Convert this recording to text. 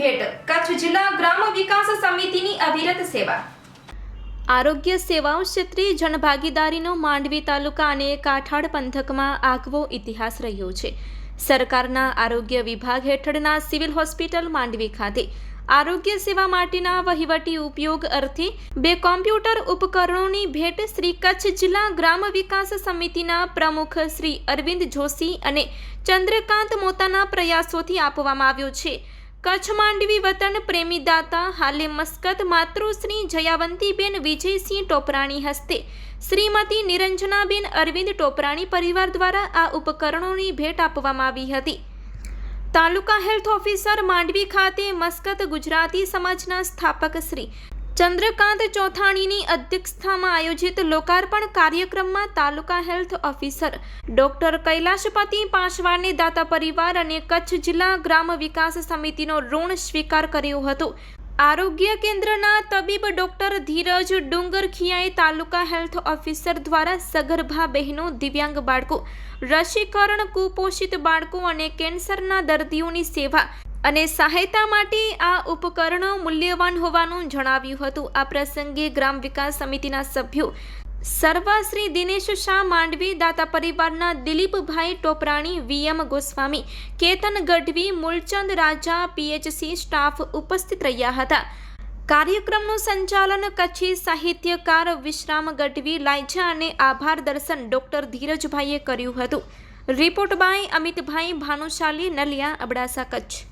ભેટ કચ્છ જિલ્લા ગ્રામ વિકાસ સમિતિની અવિરત સેવા। આરોગ્ય સેવાઓ ક્ષેત્રે જનભાગીદારીનો માંડવી તાલુકા અને કાંઠાળ પંથકમાં આગવો ઇતિહાસ રહ્યો છે। સરકારના આરોગ્ય વિભાગ હેઠળના સિવિલ હોસ્પિટલ માંડવી ખાતે આરોગ્ય સેવા માટેના વહીવટી ઉપયોગ અર્થે 2 કોમ્પ્યુટર ઉપકરણોની ભેટ શ્રી કચ્છ જિલ્લા ગ્રામ વિકાસ સમિતિના પ્રમુખ શ્રી અરવિંદ જોશી અને ચંદ્રકાંત મોતાના પ્રયાસોથી આપવામાં આવ્યો છે। કચ્છ માંડવી વતન પ્રેમી દાતા હાલે મસ્કત માતૃશ્રી જયાવંતીબેન વિજયસિંહ ટોપરાણી હસ્તે શ્રીમતી નિરંજનાબેન અરવિંદ ટોપરાણી પરિવાર દ્વારા આ ઉપકરણોની ભેટ આપવામાં આવી હતી। તાલુકા હેલ્થ ઓફિસર માંડવી ખાતે મસ્કત ગુજરાતી સમાજના સ્થાપક શ્રી ચંદ્રકાંત ચોથાણીની અધ્યક્ષતામાં આયોજિત લોકાર્પણ કાર્યક્રમમાં તાલુકા હેલ્થ ઓફિસર ડોક્ટર કૈલાશપતિ પાસવાને દાતા પરિવાર અને કચ્છ જિલ્લા ગ્રામ વિકાસ સમિતિનો ઋણ સ્વીકાર કર્યો હતો। આરોગ્ય કેન્દ્રના તબીબ ડોક્ટર ધીરજ ડુંગરખિયાએ તાલુકા હેલ્થ ઓફિસર દ્વારા સગર્ભા બહેનો, દિવ્યાંગ બાળકો, રસીકરણ, કુપોષિત બાળકો અને કેન્સરના દર્દીઓની સેવા અને સહાયતા માટે આ ઉપકરણો મૂલ્યવાન હોવાનું જણાવ્યું હતું। આ પ્રસંગે ગ્રામ વિકાસ સમિતિના સભ્યો સર્વશ્રી દિનેશ શાહ માંડવી, દાતા પરિવારના દિલીપભાઈ ટોપરાણી, વીએમ ગોસ્વામી, કેતન ગઢવી, મૂલચંદ રાજા, પીએચસી સ્ટાફ ઉપસ્થિત રહ્યા હતા। કાર્યક્રમનું સંચાલન કચ્છી સાહિત્યકાર વિશ્રામ ગઢવી, લાયજા અને આભાર દર્શન ડોક્ટર ધીરજભાઈએ કર્યું હતું। રિપોર્ટ બાય અમિતભાઈ ભાનુશાલી, નલિયા, અબડાસા, કચ્છ।